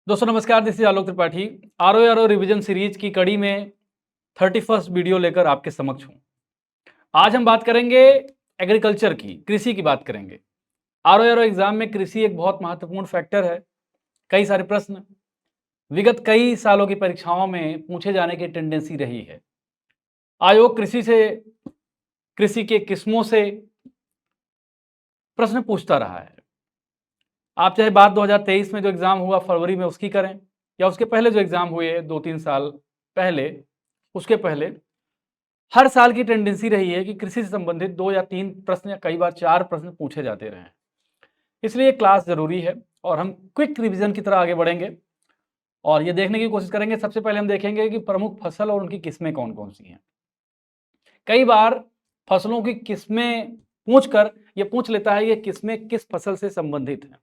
दोस्तों नमस्कार, this is Alok Tripathi. RO revision series की कड़ी में 31st वीडियो लेकर आपके समक्ष हूं। आज हम बात करेंगे एग्रीकल्चर की, कृषि की बात करेंगे। आरओ एग्जाम में कृषि एक बहुत महत्वपूर्ण फैक्टर है। कई सारे प्रश्न विगत कई सालों की परीक्षाओं में पूछे जाने की टेंडेंसी रही है। आयोग कृषि के किस्मों से प्रश्न पूछता रहा है। आप चाहे बात 2023 में जो एग्जाम हुआ फरवरी में उसकी करें, या उसके पहले जो एग्जाम हुए 2-3 साल पहले, उसके पहले, हर साल की टेंडेंसी रही है कि कृषि से संबंधित 2 या 3 प्रश्न या कई बार 4 प्रश्न पूछे जाते रहे हैं। इसलिए क्लास जरूरी है और हम क्विक रिवीजन की तरह आगे बढ़ेंगे और ये देखने की कोशिश करेंगे। सबसे पहले हम देखेंगे कि प्रमुख फसल और उनकी किस्में कौन कौन सी हैं। कई बार फसलों की किस्में पूछकर ये पूछ लेता है ये किस्में किस फसल से संबंधित हैं।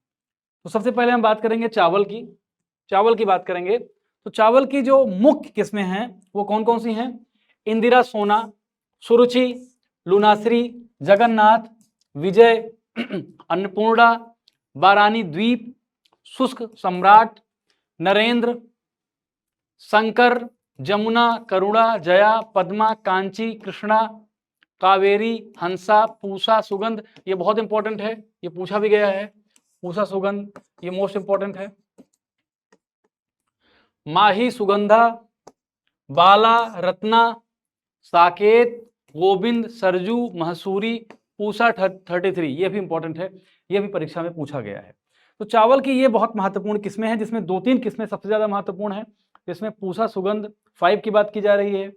तो सबसे पहले हम बात करेंगे चावल की बात करेंगे। तो चावल की जो मुख्य किस्में हैं वो कौन कौन सी हैं? इंदिरा सोना, सुरुचि, लुनाश्री, जगन्नाथ, विजय, अन्नपूर्णा, बारानी द्वीप, शुष्क सम्राट, नरेंद्र, शंकर, जमुना, करुणा, जया, पद्मा, कांची, कृष्णा, कावेरी, हंसा, पूसा, सुगंध। ये बहुत इंपॉर्टेंट है, ये पूछा भी गया है। पूसा, सुगंध, ये मोस्ट इंपॉर्टेंट है। माही, सुगंधा, बाला, रत्ना, साकेत, गोविंद, सरजू, महसूरी, पूसा 33, ये भी इंपॉर्टेंट है, ये भी परीक्षा में पूछा गया है। तो चावल की ये बहुत महत्वपूर्ण किस्में हैं, जिसमें 2-3 किस्में सबसे ज्यादा महत्वपूर्ण है। जिसमें पूसा सुगंध 5 की बात की जा रही है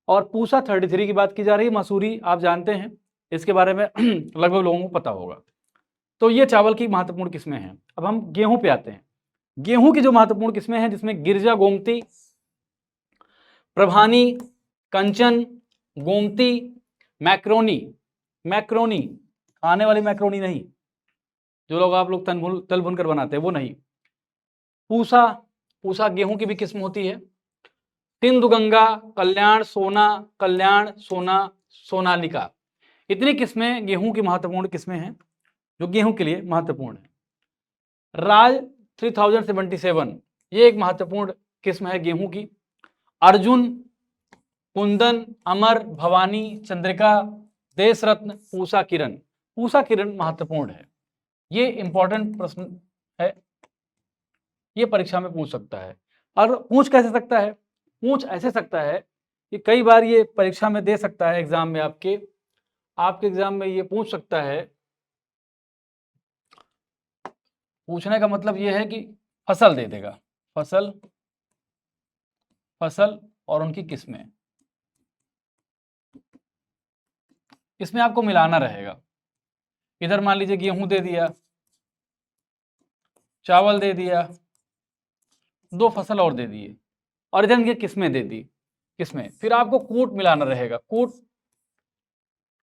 और पूसा 33 की बात की जा रही है। मसूरी आप जानते हैं, इसके बारे में लगभग लोगों को पता होगा। तो ये चावल की महत्वपूर्ण किस्में हैं। अब हम गेहूं पे आते हैं। गेहूं की जो महत्वपूर्ण किस्में हैं, जिसमें गिरजा, गोमती, प्रभानी, कंचन, गोमती, मैक्रोनी खाने वाली मैक्रोनी नहीं, जो लोग आप लोग तल भुन कर बनाते हैं वो नहीं। पूसा गेहूं की भी किस्म होती है। सिंधुगंगा, कल्याण सोना, सोनालिका, इतनी किस्में गेहूं की महत्वपूर्ण किस्में हैं जो गेहूं के लिए महत्वपूर्ण है। राज 3077, ये एक महत्वपूर्ण किस्म है गेहूं की। अर्जुन, कुंदन, अमर, भवानी, चंद्रिका, देश रत्न, पूसा किरण महत्वपूर्ण है। ये इंपॉर्टेंट प्रश्न है, ये परीक्षा में पूछ सकता है। और पूछ कैसे सकता है? पूछ ऐसे सकता है कि कई बार ये परीक्षा में दे सकता है, एग्जाम में आपके एग्जाम में ये पूछ सकता है। पूछने का मतलब ये है कि फसल दे देगा, फसल और उनकी किस्में, इसमें आपको मिलाना रहेगा। इधर मान लीजिए गेहूं दे दिया, चावल दे दिया, 2 फसल और दे दिए, और इधर ये किस्में दे दी। फिर आपको कूट मिलाना रहेगा, कूट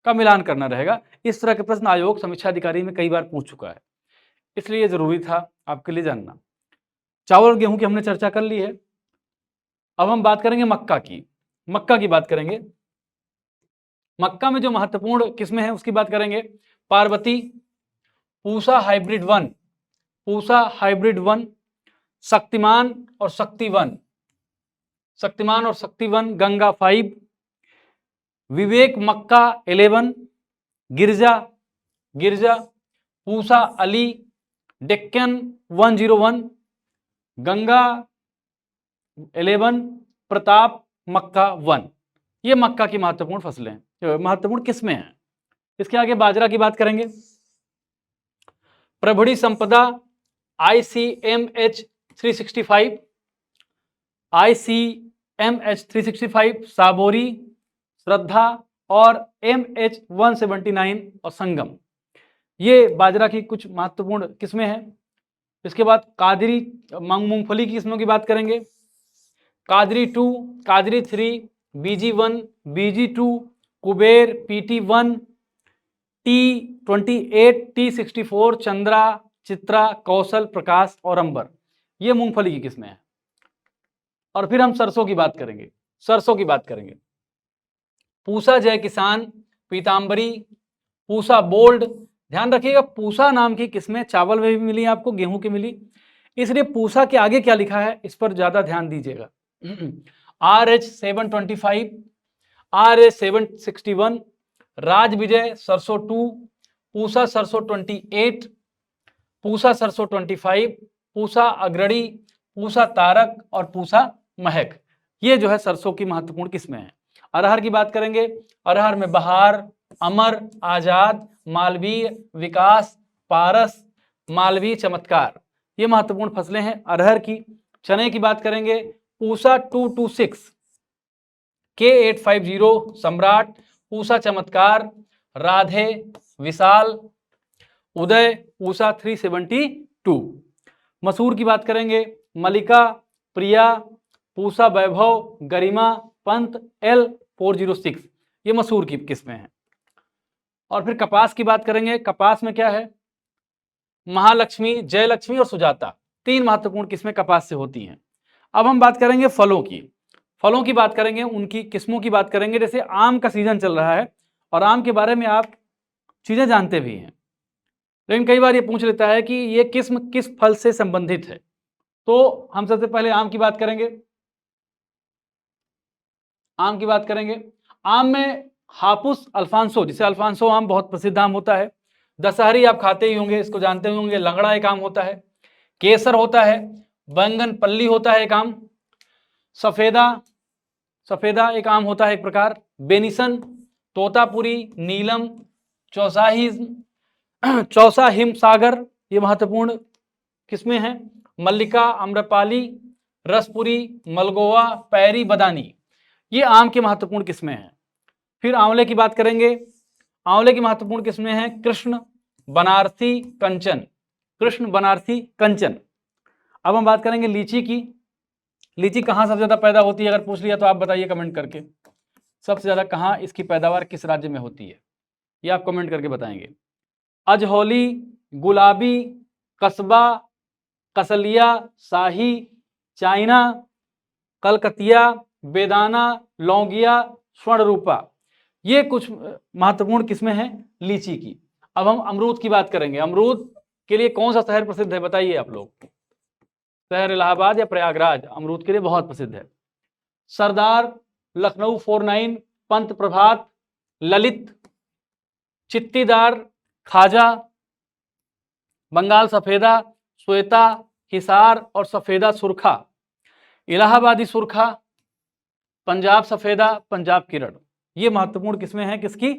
का मिलान करना रहेगा। इस तरह के प्रश्न आयोग समीक्षा अधिकारी में कई बार पूछ चुका है, इसलिए जरूरी था आपके लिए जानना। चावल और गेहूं की हमने चर्चा कर ली है। अब हम बात करेंगे मक्का की बात करेंगे। मक्का में जो महत्वपूर्ण किस्में हैं उसकी बात करेंगे। पार्वती, पूसा हाइब्रिड 1, शक्तिमान और शक्ति 1, गंगा 5, विवेक मक्का 11, गिरजा, पूसा अली, डेक्कन 101, गंगा 11, प्रताप मक्का 1। ये मक्का की महत्वपूर्ण फसलें, महत्वपूर्ण किस्में हैं। इसके आगे बाजरा की बात करेंगे। प्रभड़ी संपदा, ICMH 365, साबोरी, श्रद्धा और MH 179 और संगम, ये बाजरा की कुछ महत्वपूर्ण किस्में हैं। इसके बाद कादरी मूंगफली की किस्मों की बात करेंगे। Qadri 2, Qadri 3, BG1, BG2, Kuber, PT1, T28, T64, Chandra, Chitra, कौशल, प्रकाश और अंबर, ये मूंगफली की किस्में हैं। और फिर हम सरसों की बात करेंगे। पूसा जय किसान, पीतांबरी, पूसा बोल्ड। ध्यान रखिएगा, पूसा नाम की किस्में चावल में भी मिली, आपको गेहूं की मिली। इसलिए पूसा के आगे क्या लिखा है इस पर ज्यादा ध्यान दीजिएगा। RH725, RH761, राज विजय सरसों 2, पूसा सरसों 28, पूसा सरसों 25, पूसा अग्रणी, पूसा तारक और पूसा महक। ये जो है सरसों की महत्वपूर्ण किस्में हैं। अरहर की बात करेंगे, अरहर में बहार, अमर, आजाद, मालवीय, विकास, पारस, मालवीय, चमत्कार, ये महत्वपूर्ण फसलें हैं अरहर की। चने की बात करेंगे, पूसा 226, K850, सम्राट, पूसा चमत्कार, राधे, विशाल, उदय, पूसा 372। मसूर की बात करेंगे, मलिका, प्रिया, पूसा वैभव, गरिमा, पंत, L406, ये मसूर की किस्में हैं। और फिर कपास की बात करेंगे, कपास में क्या है, महालक्ष्मी, जयलक्ष्मी और सुजाता, 3 महत्वपूर्ण किस्में कपास से होती हैं। अब हम बात करेंगे फलों की। फलों की बात करेंगे, उनकी किस्मों की बात करेंगे। जैसे आम का सीजन चल रहा है और आम के बारे में आप चीजें जानते भी हैं, लेकिन कई बार ये पूछ लेता है कि ये किस्म किस फल से संबंधित है। तो हम सबसे पहले आम की बात करेंगे। आम की बात करेंगे, आम में हापुस अल्फांसो, जिसे अल्फांसो आम बहुत प्रसिद्ध आम होता है। दशहरी आप खाते ही होंगे, इसको जानते ही होंगे। लंगड़ा एक आम होता है, केसर होता है, बैंगन पल्ली होता है एक आम, सफेदा, सफेदा एक आम होता है एक प्रकार, बेनिसन, तोतापुरी, नीलम, चौसा हिमसागर, ये महत्वपूर्ण किस्में हैं। मल्लिका, अम्रपाली, रसपुरी, मलगोवा, पैरी, बदानी, ये आम की महत्वपूर्ण किस्में हैं। फिर आंवले की बात करेंगे। आंवले की महत्वपूर्ण किस्में हैं कृष्ण, बनारसी, कंचन, कृष्ण, बनारसी, कंचन। अब हम बात करेंगे लीची की। लीची कहाँ सबसे ज्यादा पैदा होती है, अगर पूछ लिया तो आप बताइए कमेंट करके, सबसे ज्यादा कहाँ इसकी पैदावार किस राज्य में होती है, ये आप कमेंट करके बताएंगे। अजहौली, गुलाबी, कस्बा, कसलिया, शाही, चाइना, कलकतिया, बेदाना, लौंगिया, स्वर्णरूपा, ये कुछ महत्वपूर्ण किस्में हैं लीची की। अब हम अमरूद की बात करेंगे। अमरूद के लिए कौन सा शहर प्रसिद्ध है, बताइए आप लोग। शहर इलाहाबाद या प्रयागराज अमरूद के लिए बहुत प्रसिद्ध है। सरदार, लखनऊ 49, पंत प्रभात, ललित, चित्तीदार, खाजा, बंगाल सफेदा, श्वेता, हिसार और सफेदा सुरखा, इलाहाबादी सुरखा, पंजाब सफेदा, पंजाब किरण, ये महत्वपूर्ण किस्में हैं किसकी,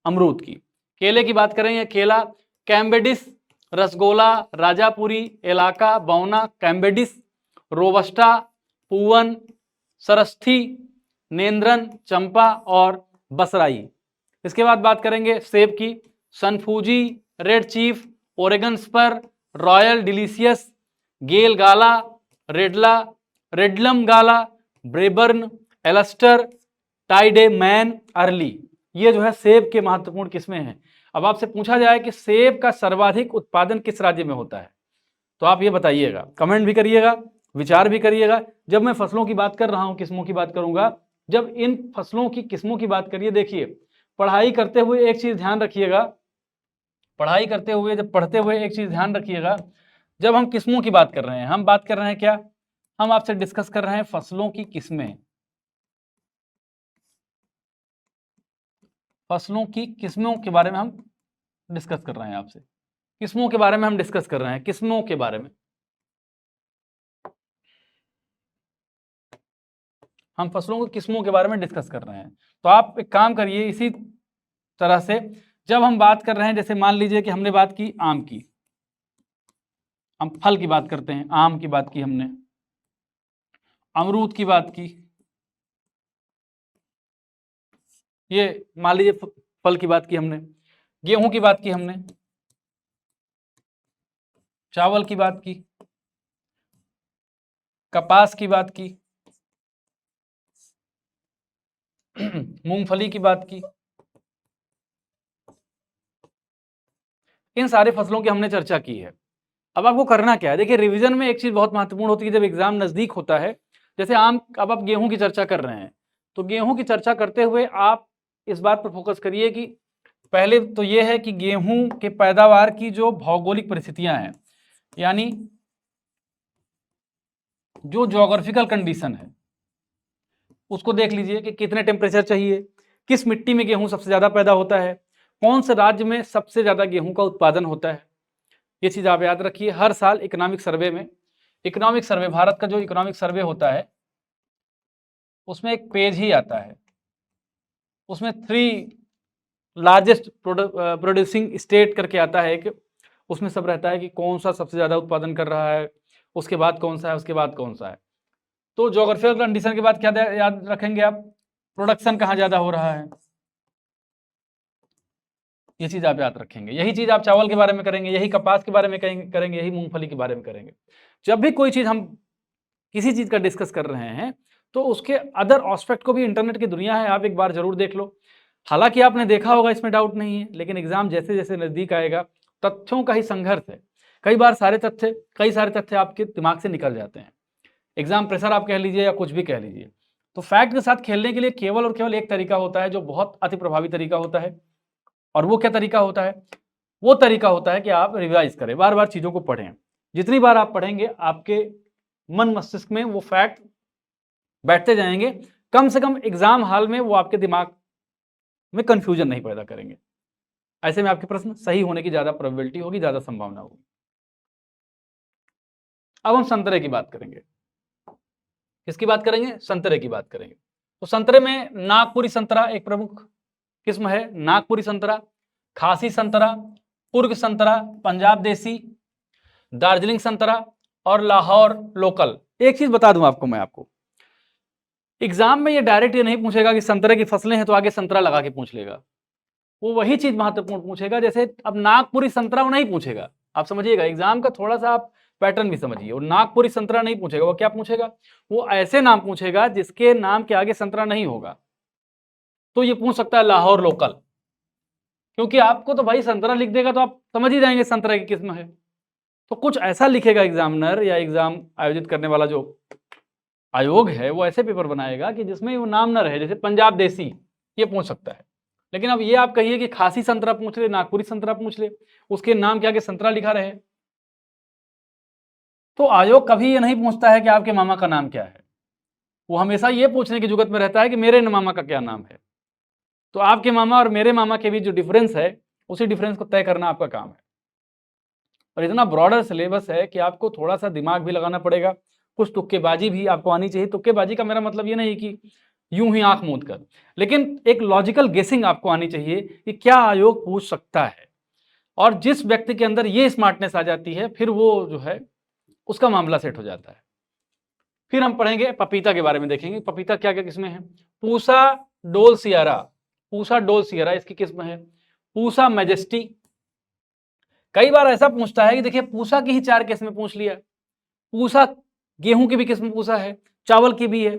अमरूद की। केले की बात करें, केला, कैम्बेडिस, रसगोला, राजापुरी, इलाका, बौना, कैम्बेडिस, रोबस्टा, पूवन, सरस्थी, नेंद्रन, चंपा और बसराई। इसके बाद बात करेंगे सेब की। Sun Fuji, red chief, Oregon spur, royal delicious, Gale gala, रेडला, रेडलम gala, Braeburn, Elstar, Tydeman, early, ये जो है सेब के महत्वपूर्ण किस्में हैं। अब आपसे पूछा जाए कि सेब का सर्वाधिक उत्पादन किस राज्य में होता है, तो आप ये बताइएगा, कमेंट भी करिएगा, विचार भी करिएगा। जब मैं फसलों की बात कर रहा हूं, किस्मों की बात करूंगा, जब इन फसलों की किस्मों की बात करिए, देखिए पढ़ाई करते हुए एक चीज ध्यान रखिएगा, पढ़ाई करते हुए जब पढ़ते हुए एक चीज ध्यान रखिएगा, जब हम किस्मों की बात कर रहे हैं, हम बात कर रहे हैं क्या, हम आपसे डिस्कस कर रहे हैं फसलों की किस्में, फसलों की किस्मों के बारे में हम डिस्कस कर रहे हैं आपसे, किस्मों के बारे में हम डिस्कस कर रहे हैं, किस्मों के बारे में हम फसलों की किस्मों के बारे में डिस्कस कर रहे हैं। तो आप एक काम करिए, इसी तरह से जब हम बात कर रहे हैं, जैसे मान लीजिए कि हमने बात की आम की, हम फल की बात करते हैं, आम की बात की हमने, अमरूद की बात की, ये मान लीजिए फल की बात की हमने, गेहूं की बात की हमने, चावल की बात की, कपास की बात की, मूंगफली की बात की, इन सारे फसलों की हमने चर्चा की है। अब आपको करना क्या है, देखिए रिवीजन में एक चीज बहुत महत्वपूर्ण होती है जब एग्जाम नजदीक होता है, जैसे अब आप गेहूं की चर्चा कर रहे हैं, तो गेहूं की चर्चा करते हुए आप इस बात पर फोकस करिए कि पहले तो यह है कि गेहूं के पैदावार की जो भौगोलिक परिस्थितियां हैं, यानी जो ज्योग्राफिकल कंडीशन है उसको देख लीजिए कि कितने टेम्परेचर चाहिए, किस मिट्टी में गेहूं सबसे ज्यादा पैदा होता है, कौन से राज्य में सबसे ज्यादा गेहूं का उत्पादन होता है। ये चीज आप याद रखिए। हर साल इकोनॉमिक सर्वे में, इकोनॉमिक सर्वे भारत का जो इकोनॉमिक सर्वे होता है उसमें एक पेज ही आता है, उसमें 3 लार्जेस्ट प्रोड्यूसिंग स्टेट करके आता है कि उसमें सब रहता है कि कौन सा सबसे ज्यादा उत्पादन कर रहा है, उसके बाद कौन सा है, उसके बाद कौन सा है। तो ज्योग्राफिकल कंडीशन के बाद क्या याद रखेंगे आप, प्रोडक्शन कहाँ ज्यादा हो रहा है, ये चीज आप याद रखेंगे। यही चीज आप चावल के बारे में करेंगे, यही कपास के बारे में करेंगे, यही मूंगफली के बारे में करेंगे। जब भी कोई चीज हम किसी चीज का डिस्कस कर रहे हैं तो उसके अदर एस्पेक्ट को भी, इंटरनेट की दुनिया है, आप एक बार जरूर देख लो। हालांकि आपने देखा होगा, इसमें डाउट नहीं है, लेकिन एग्जाम जैसे जैसे नजदीक आएगा तथ्यों का ही संघर्ष है। कई बार कई सारे तथ्य आपके दिमाग से निकल जाते हैं। एग्जाम प्रेशर आप कह लीजिए या कुछ भी कह लीजिए। तो फैक्ट के साथ खेलने के लिए केवल और केवल एक तरीका होता है जो बहुत अति प्रभावी तरीका होता है। और वो क्या तरीका होता है? वो तरीका होता है कि आप रिवाइज करें, बार बार चीजों को पढ़ें। जितनी बार आप पढ़ेंगे आपके मन मस्तिष्क में वो फैक्ट बैठते जाएंगे। कम से कम एग्जाम हॉल में वो आपके दिमाग में कंफ्यूजन नहीं पैदा करेंगे। ऐसे में आपके प्रश्न सही होने की ज्यादा प्रोबेबिलिटी होगी, ज्यादा संभावना होगी। अब हम संतरे की बात करेंगे। किसकी बात करेंगे? संतरे की बात करेंगे। तो संतरे में नागपुरी संतरा एक प्रमुख किस्म है। नागपुरी संतरा, खासी संतरा, कुर्ग संतरा, पंजाब देसी, दार्जिलिंग संतरा और लाहौर लोकल। एक चीज बता दूं आपको, मैं आपको एग्जाम में ये डायरेक्ट ये नहीं पूछेगा कि संतरे की फसलें हैं तो आगे संतरा लगा के पूछ लेगा। वो वही चीज महत्वपूर्ण पूछेगा, जैसे अब नागपुरी संतरा वो नहीं पूछेगा। आप समझिएगा, एग्जाम का थोड़ा सा आप पैटर्न भी समझिए। वो नागपुरी संतरा नहीं पूछेगा, वो क्या पूछेगा? वो ऐसे नाम पूछेगा जिसके नाम के आगे संतरा नहीं होगा। तो ये पूछ सकता है लाहौर लोकल, क्योंकि आपको तो भाई संतरा लिख देगा तो आप समझ ही जाएंगे संतरा की किस्म है। तो कुछ ऐसा लिखेगा एग्जामिनर या एग्जाम आयोजित करने वाला जो आयोग है, वो ऐसे पेपर बनाएगा कि जिसमें वो नाम ना रहे। जैसे पंजाब देसी ये पूछ सकता है, लेकिन अब ये आप कहिए कि खासी संतरा पूछ ले, नागपुरी संतरा पूछ ले, उसके नाम के आगे संतरा लिखा रहे, तो आयोग कभी ये नहीं पूछता है कि आपके मामा का नाम क्या है। वो हमेशा ये पूछने की जुगत में रहता है कि मेरे मामा का क्या नाम है। तो आपके मामा और मेरे मामा के बीच जो डिफरेंस है, उसी डिफरेंस को तय करना आपका काम है। और इतना ब्रॉडर सिलेबस है कि आपको थोड़ा सा दिमाग भी लगाना पड़ेगा, कुछ तुक्केबाजी भी आपको आनी चाहिए। तुक्केबाजी का मेरा मतलब ये नहीं कि यूं ही आंख मूंद कर, लेकिन एक लॉजिकल गेसिंग आपको आनी चाहिए कि क्या आयोग पूछ सकता है। और जिस व्यक्ति के अंदर ये स्मार्टनेस आ जाती है, फिर वो जो है उसका मामला सेट हो जाता है। फिर हम पढ़ेंगे पपीता के बारे में, देखेंगे पपीता क्या क्या किस्में हैं। पूसा डोल सियारा, पूसा डोल सियारा इसकी किस्म है। पूसा मैजेस्टी। कई बार ऐसा पूछता है कि देखिए पूसा की ही 4 किस्में पूछ लिया। पूसा गेहूं की भी किस्म पूसा है, चावल की भी है।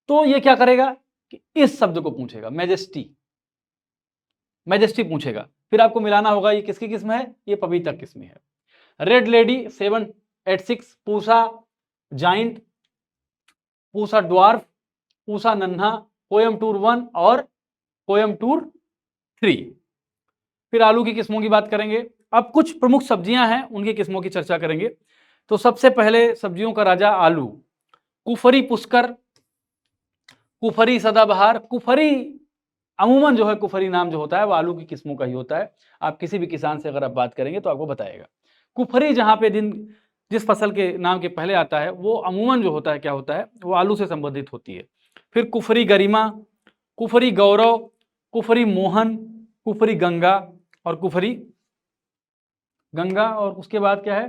तो ये क्या करेगा कि इस शब्द को पूछेगा, मैजेस्टी, मैजेस्टी पूछेगा। फिर आपको मिलाना होगा ये किसकी किस्म है, ये पपीता किस्म है। Red lady 786, Pusa giant, Pusa dwarf, Pusa नन्हा, कोयमटूर 1 और कोयमटूर 3। फिर आलू की किस्मों की बात करेंगे। अब कुछ प्रमुख सब्जियां हैं, उनकी किस्मों की चर्चा करेंगे। तो सबसे पहले सब्जियों का राजा आलू। कुफरी पुष्कर, कुफरी सदाबहार। कुफरी अमूमन जो है, कुफरी नाम जो होता है वो आलू की किस्मों का ही होता है। आप किसी भी किसान से अगर आप बात करेंगे तो आपको बताएगा। कुफरी जहां पे जिस फसल के नाम के पहले आता है, वो अमूमन जो होता है क्या होता है, वो आलू से संबंधित होती है। फिर कुफरी गरिमा, कुफरी गौरव, कुफरी मोहन, कुफरी गंगा और कुफरी गंगा। और उसके बाद क्या है,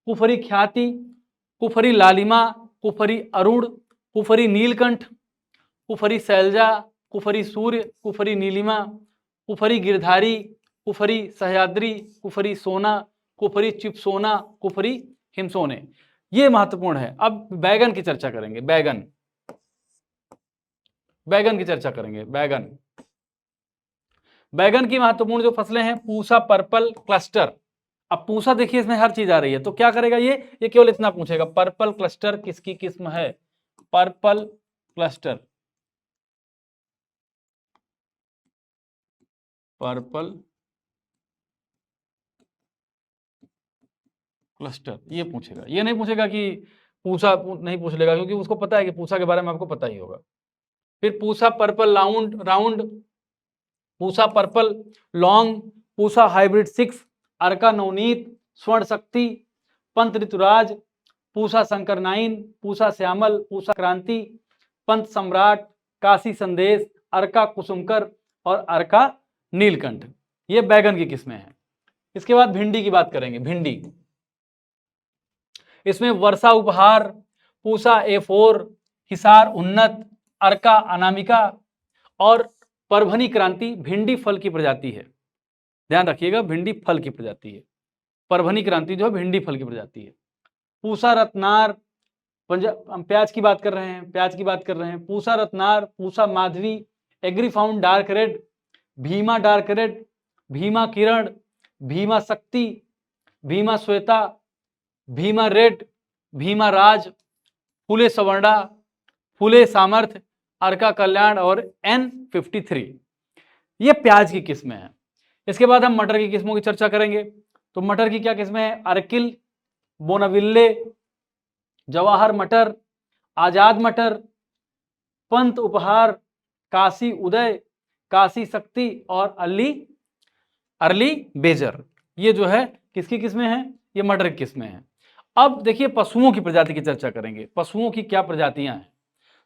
कुफरी ख्याति, कुफरी लालिमा, कुफरी अरुण, कुफरी नीलकंठ, कुफरी शैलजा, कुफरी सूर्य, कुफरी नीलिमा, कुफरी गिरधारी, कुफरी सह्याद्री, कुफरी सोना, कुफरी चिपसोना, कुफरी हिमसोने। ये महत्वपूर्ण है। अब बैगन की चर्चा करेंगे। बैगन, बैगन की चर्चा करेंगे। बैगन, बैगन की महत्वपूर्ण जो फसलें हैं, पूसा पर्पल क्लस्टर। अब पूसा देखिए इसमें हर चीज आ रही है, तो क्या करेगा ये केवल इतना पूछेगा, पर्पल क्लस्टर किसकी किस्म है? पर्पल क्लस्टर, पर्पल क्लस्टर ये पूछेगा। ये नहीं पूछेगा कि पूसा नहीं पूछ लेगा, क्योंकि उसको पता है कि पूसा के बारे में आपको पता ही होगा। फिर Pusa purple round, Pusa purple long, Pusa hybrid 6, अर्का नवनीत, स्वर्ण शक्ति, पंत ऋतुराज, पूसा शंकर 9, पूसा श्यामल, पूसा क्रांति, पंत सम्राट, काशी संदेश, अर्का कुसुमकर और अर्का नीलकंठ। ये बैगन की किस्में हैं। इसके बाद भिंडी की बात करेंगे। भिंडी, इसमें वर्षा उपहार, पूसा A4, हिसार उन्नत, अर्का अनामिका और परभनी क्रांति भिंडी फल की प्रजाति है। ध्यान रखिएगा, भिंडी फल की प्रजाति है। परभनी क्रांति जो है भिंडी फल की प्रजाति है। पूसा रत्नार, हम प्याज की बात कर रहे हैं, प्याज की बात कर रहे हैं। Pusa Ratnar, Pusa Madhavi, Agrifound dark red, Bhima dark red, Bhima Kiran, Bhima Shakti, Bhima Shweta, Bhima red, Bhima Raj, Phule Swarna, Phule Samarthya, Arka कल्याण और N53। ये प्याज की किस्में हैं। इसके बाद हम मटर की किस्मों की चर्चा करेंगे। तो मटर की क्या किस्में हैं? अर्किल, बोनाविल्ले, जवाहर मटर, आजाद मटर, पंत उपहार, काशी उदय, काशी शक्ति और अर्ली बेजर। ये जो है किसकी किस्में हैं? ये मटर की किस्में हैं। अब देखिए पशुओं की प्रजाति की चर्चा करेंगे। पशुओं की क्या प्रजातियां हैं?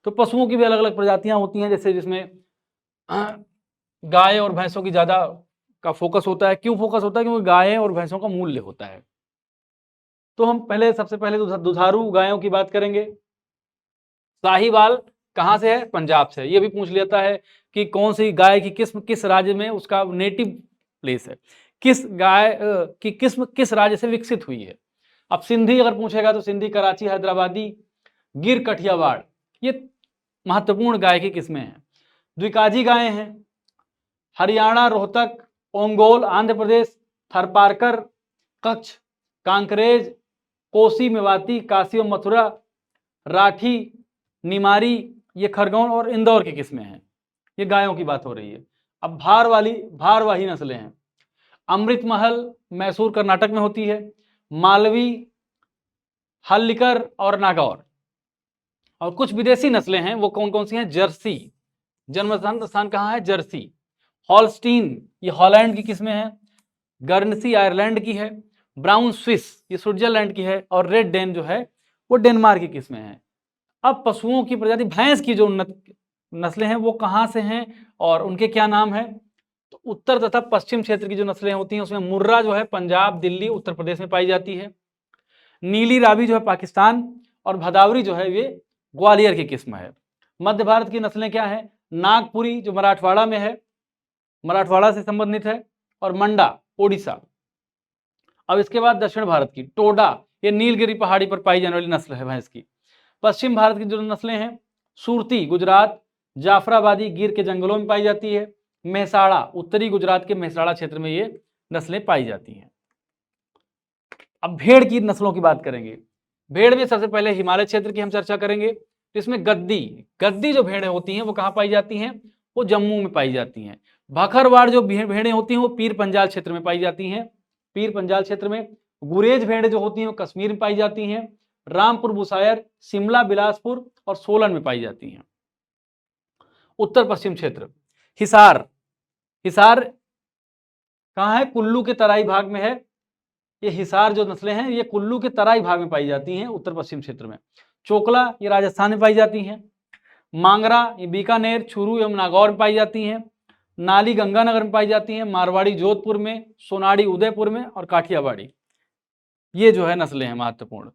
तो पशुओं की भी अलग अलग प्रजातियां होती हैं, जैसे जिसमें गाय और भैंसों की ज्यादा का फोकस होता है। क्यों फोकस होता है? क्योंकि गाय और भैंसों का मूल्य होता है। तो हम सबसे पहले दुधारू गायों की बात करेंगे। साहीवाल कहाँ से है? पंजाब से। ये भी पूछ लेता है कि कौन सी गाय की किस्म किस राज्य में उसका नेटिव प्लेस है, किस गाय की किस्म किस राज्य से विकसित हुई है। अब सिंधी अगर पूछेगा तो सिंधी, कराची, हैदराबादी, गिर, कठियावाड़, ये महत्वपूर्ण गाय की किस्में हैं। द्विकाजी गायें हैं, हरियाणा, रोहतक, ओंगोल आंध्र प्रदेश, थरपारकर, कच्छ, कांकरेज, कोसी, मेवाती, काशी और मथुरा, राठी, निमारी, ये खरगोन और इंदौर की किस्में हैं। ये गायों की बात हो रही है। अब भारवाही नस्लें हैं। अमृत महल मैसूर कर्नाटक में होती है, मालवी, हल्लीकर और नागौर। और कुछ विदेशी नस्लें हैं, वो कौन कौन सी हैं? जर्सी, जन्म स्थान कहाँ है? जर्सी। हॉलस्टीन, ये हॉलैंड की किस्में हैं। गर्नसी आयरलैंड की है। ब्राउन स्विस, ये स्विट्जरलैंड की है। और रेड डेन जो है वो डेनमार्क की किस्में हैं। अब पशुओं की प्रजाति, भैंस की जो उन्नत नस्लें हैं वो कहाँ से हैं और उनके क्या नाम है? तो उत्तर तथा पश्चिम क्षेत्र की जो नस्लें होती हैं उसमें मुर्रा जो है पंजाब, दिल्ली, उत्तर प्रदेश में पाई जाती है। नीली रावी जो है पाकिस्तान, और भदावरी जो है ये ग्वालियर की किस्म है। मध्य भारत की नस्लें क्या है? नागपुरी जो मराठवाड़ा में है, मराठवाड़ा से संबंधित है, और मंडा ओडिशा। अब इसके बाद दक्षिण भारत की टोडा, ये नीलगिरी पहाड़ी पर पाई जाने वाली नस्ल है भैंस की। पश्चिम भारत की जो नस्लें हैं, सुरती गुजरात, जाफराबादी गिर के जंगलों में पाई जाती है। मेहसाड़ा, उत्तरी गुजरात के मेहसाड़ा क्षेत्र में ये नस्लें पाई जाती हैं। अब भेड़ की नस्लों की बात करेंगे। भेड़ में सबसे पहले हिमालय क्षेत्र की हम चर्चा करेंगे। इसमें गद्दी जो भेड़ें होती हैं वो कहाँ पाई जाती हैं? वो जम्मू में पाई जाती हैं। भखरवाड़ जो भेड़ें होती हैं वो पीर पंजाल क्षेत्र में पाई जाती हैं, पीर पंजाल क्षेत्र में। गुरेज भेड़ें जो होती हैं वो कश्मीर में पाई जाती हैं। रामपुर बुसायर, शिमला, बिलासपुर और सोलन में पाई जाती हैं। उत्तर पश्चिम क्षेत्र, हिसार कहाँ है? कुल्लू के तराई भाग में है। ये हिसार जो नस्लें हैं ये कुल्लू के तराई भाग में पाई जाती हैं, उत्तर पश्चिम क्षेत्र में। चोकला ये राजस्थान में पाई जाती हैं। मांगरा ये बीकानेर, चूरू एवं नागौर में पाई जाती हैं। नाली गंगानगर में पाई जाती हैं। मारवाड़ी जोधपुर में, सोनाड़ी उदयपुर में और काठियावाड़ी। ये जो है नस्लें हैं महत्वपूर्ण।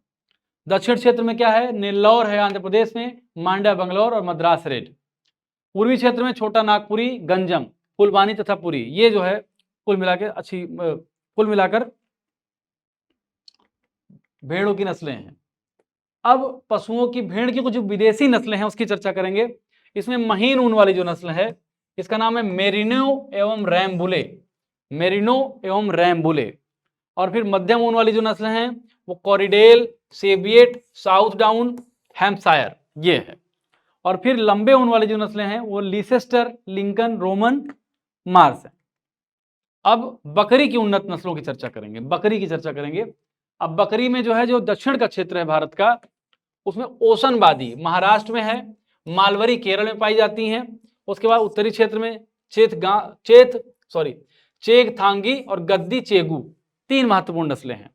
दक्षिण क्षेत्र में क्या है? नेल्लौर है आंध्र प्रदेश में, मांड्या बंगलौर और मद्रास रेड। पूर्वी क्षेत्र में छोटा नागपुरी, गंजम, फुलबानी तथा पुरी। ये जो है कुल मिलाकर भेड़ों की नस्लें हैं। अब पशुओं की, भेड़ की कुछ विदेशी नस्लें हैं उसकी चर्चा करेंगे। इसमें महीन ऊन वाली जो नस्ल है इसका नाम है मेरिनो एवं रैम्बुले। और फिर मध्यम ऊन वाली जो नस्लें हैं वो कॉरिडेल, सेविएट, साउथ डाउन, हैम्पशायर, ये है। और फिर लंबे ऊन वाली जो नस्लें हैं वो लीसेस्टर, लिंकन, रोमन, मार्स है। अब बकरी की उन्नत नस्लों की चर्चा करेंगे। अब बकरी में जो है जो दक्षिण का क्षेत्र है भारत का उसमें ओशनवादी महाराष्ट्र में है, मालवरी केरल में पाई जाती हैं। उसके बाद उत्तरी क्षेत्र में चेगथांगी और गद्दी चेगू 3 महत्वपूर्ण नस्लें हैं।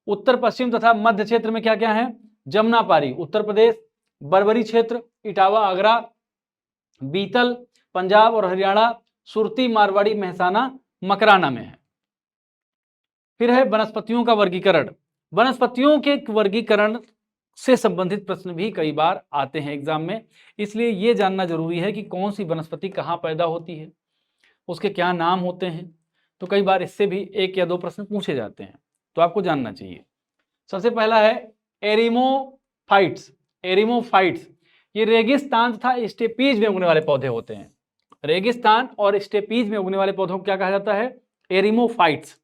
उत्तर पश्चिम तथा मध्य क्षेत्र में क्या क्या है? जमुनापारी उत्तर प्रदेश, बरबरी क्षेत्र इटावा आगरा, बीतल पंजाब और हरियाणा, सुरती मारवाड़ी मेहसाना मकराना में है। फिर है वनस्पतियों का वर्गीकरण। वनस्पतियों के वर्गीकरण से संबंधित प्रश्न भी कई बार आते हैं एग्जाम में, इसलिए यह जानना जरूरी है कि कौन सी वनस्पति कहाँ पैदा होती है, उसके क्या नाम होते हैं। तो कई बार इससे भी 1 या 2 प्रश्न पूछे जाते हैं, तो आपको जानना चाहिए। सबसे पहला है एरिमोफाइट्स। एरिमोफाइट्स ये रेगिस्तान तथा स्टेपीज में उगने वाले पौधे होते हैं। रेगिस्तान और स्टेपीज में उगने वाले पौधों को क्या कहा जाता है? एरिमोफाइट्स।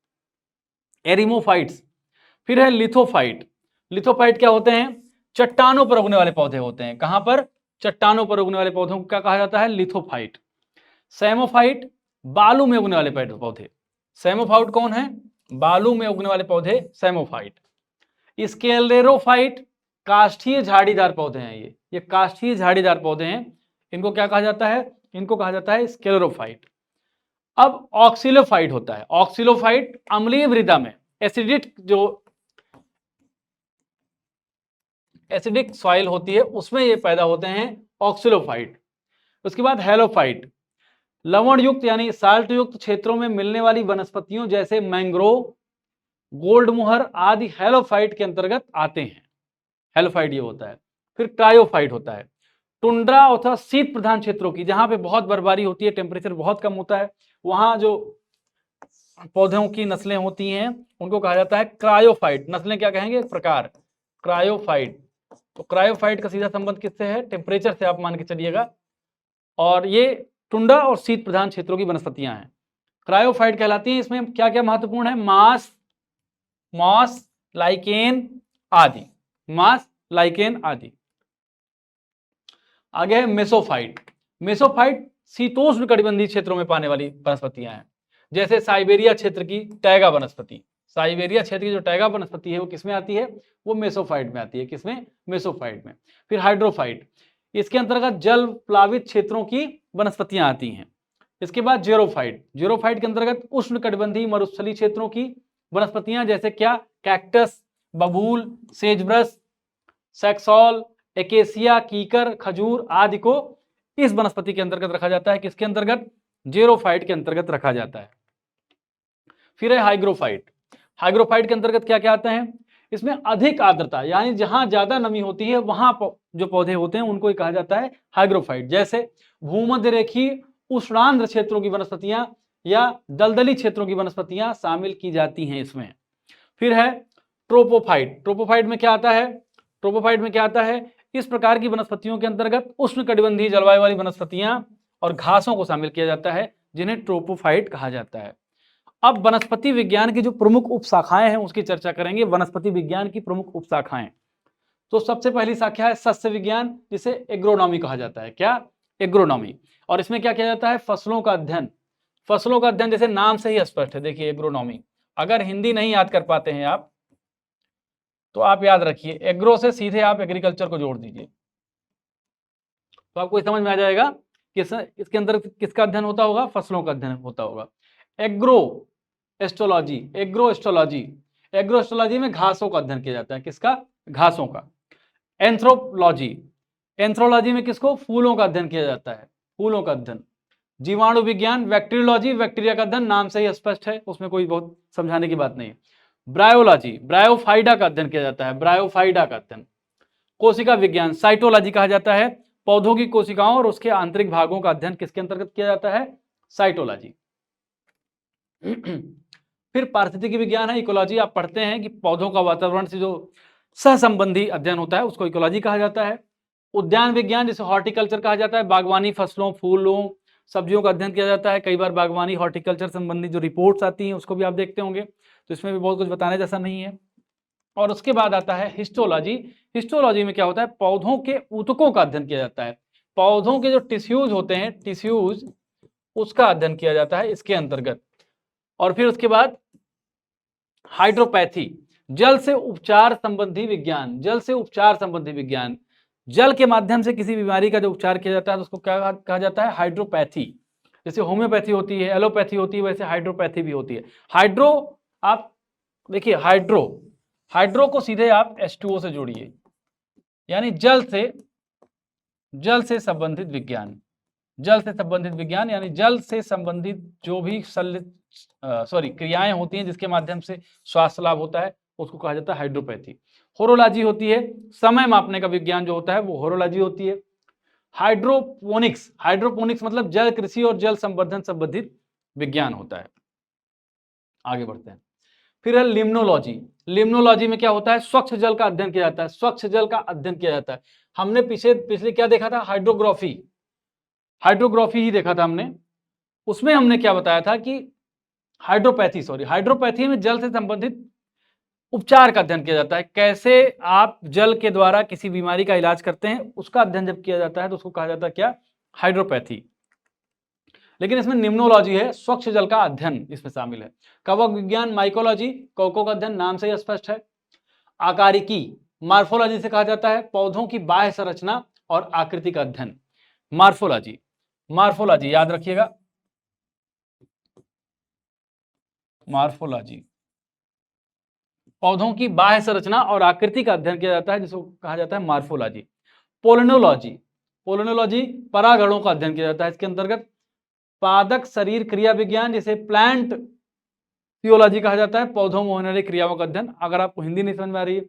एरिमोफाइट्स। फिर है लिथोफाइट। लिथोफाइट क्या होते हैं? चट्टानों पर उगने वाले पौधे होते हैं। कहां पर? चट्टानों पर उगने वाले पौधों को क्या कहा जाता है? लिथोफाइट। सैमोफाइट बालू में उगने वाले पौधे। सैमोफाइट कौन है? बालू में उगने वाले पौधे सैमोफाइट। स्क्लेरोफाइट काष्ठीय झाड़ीदार पौधे हैं। ये काष्ठीय झाड़ीदार पौधे हैं, इनको क्या कहा जाता है? इनको कहा जाता है स्क्लेरोफाइट। अब ऑक्सिलोफाइट होता है। ऑक्सिलोफाइट अम्लीय मृदा में एसिडिक सॉइल होती है उसमें ये पैदा होते हैं, ऑक्सिलोफाइट। उसके बाद हेलोफाइट लवण युक्त यानी साल्ट युक्त क्षेत्रों में मिलने वाली वनस्पतियों जैसे मैंग्रोव, गोल्ड मुहर आदि हेलोफाइट के अंतर्गत आते हैं। हेलोफाइट ये होता है। फिर क्रायोफाइट होता है टुंड्रा अथवा शीत प्रधान क्षेत्रों की, जहां पे बहुत बर्फबारी होती है, टेम्परेचर बहुत कम होता है, वहां जो पौधों की नस्लें होती हैं उनको कहा जाता है क्रायोफाइट। नस्लें क्या कहेंगे? प्रकार क्रायोफाइट। तो क्रायोफाइट का सीधा संबंध किससे है? टेम्परेचर से आप मान के चलिएगा। और ये टुंड्रा और शीत प्रधान क्षेत्रों की वनस्पतियां हैं, क्रायोफाइट कहलाती हैं। इसमें क्या क्या महत्वपूर्ण है? मॉस, लाइकेन आदि। मॉस, लाइकेन आदि। आगे है मेसोफाइट। मेसोफाइट शीतोष्ण कटिबंधीय क्षेत्रों में पाने वाली वनस्पतियां हैं, जैसे साइबेरिया क्षेत्र की टैगा वनस्पति। साइबेरिया क्षेत्र की जो टैगा वनस्पति है वो किसमें आती है? वो मेसोफाइट में आती है। किसमें? मेसोफाइट में। फिर हाइड्रोफाइट, इसके अंतर्गत जल प्लावित क्षेत्रों की वनस्पतियां आती हैं। इसके बाद जेरोफाइट। जेरोफाइट के अंतर्गत उष्ण कटिबंधीय मरुस्थलीय क्षेत्रों की वनस्पतियां, जैसे क्या? कैक्टस, बबूल, सेजब्रस, सैक्सॉल, एकेसिया, कीकर, खजूर आदि को इस वनस्पति के अंतर्गत रखा जाता है। किसके अंतर्गत? जेरोफाइट के अंतर्गत रखा जाता है। फिर है हाइग्रोफाइट। हाइग्रोफाइट के अंतर्गत क्या क्या आता है? इसमें अधिक आर्द्रता यानी जहां ज्यादा नमी होती है वहां जो पौधे होते हैं उनको कहा जाता है हाइग्रोफाइट, जैसे भूमध्य रेखीय उष्णांध्र क्षेत्रों की वनस्पतियां या दलदली क्षेत्रों की वनस्पतियां शामिल की जाती हैं इसमें। फिर है ट्रोपोफाइट। ट्रोपोफाइट में क्या आता है? ट्रोपोफाइट में क्या आता है? इस प्रकार की वनस्पतियों के अंतर्गत उष्ण कटिबंधीय जलवायु वाली वनस्पतियां और घासों को शामिल किया जाता है, जिन्हें ट्रोपोफाइट कहा जाता है। अब वनस्पति विज्ञान की जो प्रमुख उपशाखाएं हैं उसकी चर्चा करेंगे। वनस्पति विज्ञान की प्रमुख उपशाखाएं, तो सबसे पहली शाखा है सस्य विज्ञान, जिसे एग्रोनॉमी कहा जाता है। क्या? एग्रोनॉमी। और इसमें क्या किया जाता है? फसलों का अध्ययन। फसलों का अध्ययन जैसे नाम से ही स्पष्ट है, देखिए एग्रोनॉमी। अगर हिंदी नहीं याद कर पाते हैं आप तो आप याद रखिए, एग्रो से सीधे आप एग्रीकल्चर को जोड़ दीजिए तो आपको समझ में आ जाएगा कि इसके अंदर किसका अध्ययन होता होगा? फसलों का अध्ययन होता होगा। Agro astrology. Agro astrology, agro astrology में घासों का अध्ययन किया जाता है। किसका? घासों का। एंथ्रोपोलॉजी, एंथ्रोलॉजी में किसको? फूलों का अध्ययन किया जाता है, फूलों का अध्ययन। जीवाणु विज्ञान, बैक्टीरियोलॉजी, बैक्टीरिया का अध्ययन, नाम से ही स्पष्ट है, उसमें कोई बहुत समझाने की बात नहीं है। ब्रायोलॉजी, ब्रायोफाइडा का अध्ययन किया जाता है, ब्रायोफाइडा का अध्ययन। कोशिका विज्ञान, साइटोलॉजी कहा जाता है, पौधों की कोशिकाओं और उसके आंतरिक भागों का अध्ययन किसके अंतर्गत किया जाता है? साइटोलॉजी। फिर पारिस्थितिकी विज्ञान है, इकोलॉजी। आप पढ़ते हैं कि पौधों का वातावरण से जो सहसंबंधी अध्ययन होता है उसको इकोलॉजी कहा जाता है। उद्यान विज्ञान, जिसे हॉर्टिकल्चर कहा जाता है, बागवानी, फसलों, फूलों, सब्जियों का अध्ययन किया जाता है। कई बार बागवानी हॉर्टिकल्चर संबंधी जो रिपोर्ट्स आती हैं उसको भी आप देखते होंगे, तो इसमें भी बहुत कुछ बताने जैसा नहीं है। और उसके बाद आता है हिस्टोलॉजी। हिस्टोलॉजी में क्या होता है? पौधों के ऊतकों का अध्ययन किया जाता है, पौधों के जो टिश्यूज होते हैं, टिश्यूज, उसका अध्ययन किया जाता है इसके अंतर्गत। और फिर उसके बाद हाइड्रोपैथी, जल से उपचार संबंधी विज्ञान, जल से उपचार संबंधी विज्ञान, जल के माध्यम से किसी बीमारी का जो उपचार किया जाता है तो उसको क्या कहा जाता है? हाइड्रोपैथी। जैसे होम्योपैथी होती है, एलोपैथी होती है, वैसे हाइड्रोपैथी भी होती है। हाइड्रो, आप देखिए हाइड्रो को सीधे आप H2O से जोड़िए, यानी जल से संबंधित विज्ञान, जल से संबंधित विज्ञान यानी जल से संबंधित जो भी क्रियाएं होती हैं जिसके माध्यम से स्वास्थ्य लाभ होता है उसको कहा जाता है हाइड्रोपैथी। होरोलॉजी होती है, समय मापने का विज्ञान जो होता है वो होरोलॉजी होती है। हाइड्रोपोनिक्स मतलब जल कृषि और जल संवर्धन संबंधित विज्ञान होता है। आगे बढ़ते हैं। फिर है लिम्नोलॉजी। लिम्नोलॉजी में क्या होता है? स्वच्छ जल का अध्ययन किया जाता है, स्वच्छ जल का अध्ययन किया जाता है। हमने पिछले क्या देखा था? हाइड्रोग्राफी ही देखा था हमने। उसमें हमने क्या बताया था कि हाइड्रोपैथी में जल से संबंधित उपचार का अध्ययन किया जाता है। कैसे आप जल के द्वारा किसी बीमारी का इलाज करते हैं उसका अध्ययन जब किया जाता है तो उसको कहा जाता है क्या? हाइड्रोपैथी। लेकिन इसमें निम्नोलॉजी है, स्वच्छ जल का अध्ययन इसमें शामिल है। कवक विज्ञान, माइकोलॉजी, कवकों का अध्ययन, नाम से ही स्पष्ट है। आकारिकी, मार्फोलॉजी से कहा जाता है पौधों की बाह्य संरचना और आकृति का अध्ययन। मार्फोलॉजी याद रखिएगा, मार्फोलॉजी पौधों की बाह्य संरचना और आकृति का अध्ययन किया जाता है जिसको कहा जाता है मार्फोलॉजी। पोलिनोलॉजी परागणों का अध्ययन किया जाता है। इसके अंतर्गत पादक शरीर क्रिया विज्ञान जिसे प्लांट थियोलॉजी कहा जाता है, पौधों में होने वाली क्रियाओं का अध्ययन। अगर आपको हिंदी नहीं समझ में आ रही है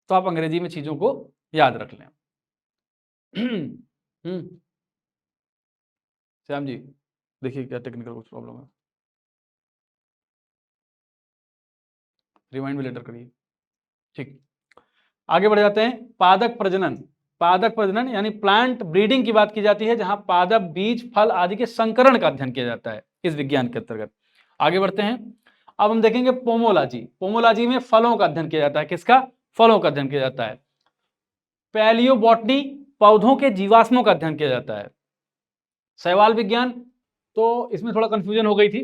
तो आप अंग्रेजी में चीजों को याद रख लें। श्याम जी देखिए क्या टेक्निकल कुछ प्रॉब्लम है, रिमाइंड भी लेटर करिए। ठीक, आगे बढ़ जाते हैं। पादक प्रजनन यानी प्लांट ब्रीडिंग की बात की जाती है, जहां पादप, बीज, फल आदि के संकरण का अध्ययन किया जाता है इस विज्ञान के अंतर्गत। आगे बढ़ते हैं। अब हम देखेंगे पोमोलॉजी में फलों का अध्ययन किया जाता है। किसका? फलों का अध्ययन किया जाता है। पैलियोबॉटनी, पौधों के जीवाश्मों का अध्ययन किया जाता है। शैवाल विज्ञान, तो इसमें थोड़ा कंफ्यूजन हो गई थी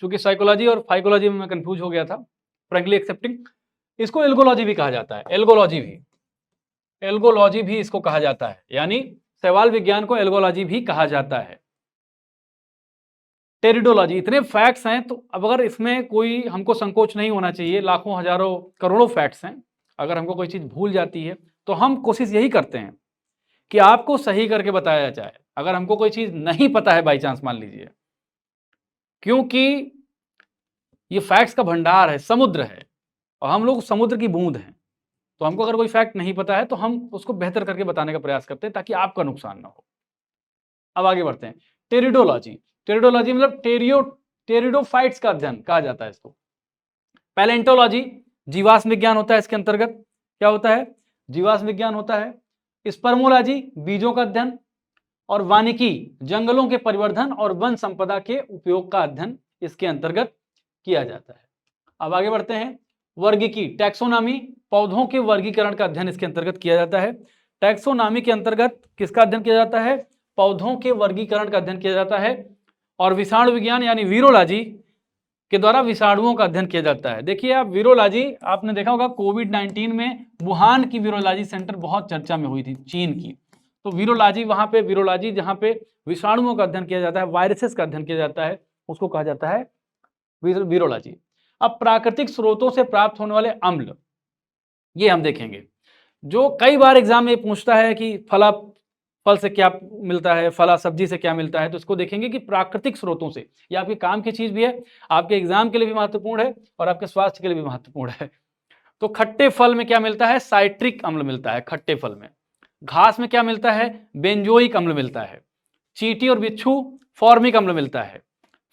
क्योंकि साइकोलॉजी और फाइकोलॉजी में मैं कंफ्यूज हो गया था, फ्रैंकली एक्सेप्टिंग। इसको एल्गोलॉजी भी कहा जाता है, एल्गोलॉजी भी इसको कहा जाता है, यानी शैवाल विज्ञान को एल्गोलॉजी भी कहा जाता है। टेरिडोलॉजी, इतने फैक्ट्स हैं तो अब अगर इसमें कोई हमको संकोच नहीं होना चाहिए, लाखों हजारों करोड़ों फैक्ट्स हैं। अगर हमको कोई चीज भूल जाती है तो हम कोशिश यही करते हैं कि आपको सही करके बताया जाए। अगर हमको कोई चीज नहीं पता है बाई चांस मान लीजिए, क्योंकि ये फैक्ट्स का भंडार है, समुद्र है और हम लोग समुद्र की बूंद हैं, तो हमको अगर कोई फैक्ट नहीं पता है तो हम उसको बेहतर करके बताने का प्रयास करते हैं ताकि आपका नुकसान ना हो। अब आगे बढ़ते हैं। टेरिडोलॉजी मतलब टेरिडोफाइट्स का अध्ययन कहा जाता है इसको। पैलेंटोलॉजी जीवाश्म विज्ञान होता है, इसके अंतर्गत क्या होता है? जीवाश्म विज्ञान होता है। स्पर्मोलॉजी बीजों का अध्ययन, और वानिकी जंगलों के परिवर्धन और वन संपदा के उपयोग का अध्ययन इसके अंतर्गत किया जाता है। अब आगे बढ़ते हैं। वर्गीकी, टैक्सोनॉमी, पौधों के वर्गीकरण का अध्ययन इसके अंतर्गत किया जाता है। टैक्सोनॉमी के अंतर्गत किसका अध्ययन किया जाता है? पौधों के वर्गीकरण का अध्ययन किया जाता है। और विषाणु विज्ञान यानी वीरोलॉजी के द्वारा विषाणुओं का अध्ययन किया जाता है। देखिए आप, वीरोलॉजी आपने देखा होगा कोविड-19 में वुहान की वीरोलॉजी सेंटर बहुत चर्चा में हुई थी, चीन की। तो वीरोलॉजी जहाँ पे विषाणुओं का अध्ययन किया जाता है, वायरसेस का अध्ययन किया जाता है, उसको कहा जाता है वीरोलॉजी। अब प्राकृतिक स्रोतों से प्राप्त होने वाले अम्ल, ये हम देखेंगे। जो कई बार एग्जाम में पूछता है कि फल से क्या मिलता है, फला सब्जी से क्या मिलता है, तो इसको देखेंगे कि प्राकृतिक स्रोतों से। ये आपके काम की चीज भी है, आपके एग्जाम के लिए भी महत्वपूर्ण है और आपके स्वास्थ्य के लिए भी महत्वपूर्ण है। तो खट्टे फल में क्या मिलता है? साइट्रिक अम्ल मिलता है खट्टे फल में। घास में क्या मिलता है? बेंजोइक अम्ल मिलता है। चींटी और बिच्छू फॉर्मिक अम्ल मिलता है।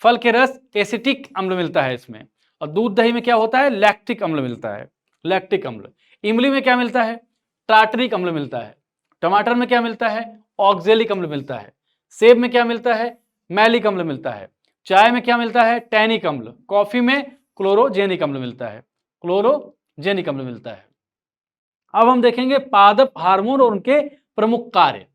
फल के रस एसिटिक अम्ल मिलता है इसमें। और दूध दही में क्या होता है? लैक्टिक अम्ल मिलता है, लैक्टिक अम्ल। इमली में क्या मिलता है? टार्टरिक अम्ल मिलता है। टमाटर में क्या मिलता है? ऑक्जेलिक अम्ल मिलता है। सेब में क्या मिलता है? मैलिक अम्ल मिलता है। चाय में क्या मिलता है? टैनिक अम्ल। कॉफी में क्लोरोजेनिक अम्ल मिलता है, क्लोरोजेनिक अम्ल मिलता है। अब हम देखेंगे पादप हार्मोन और उनके प्रमुख कार्य।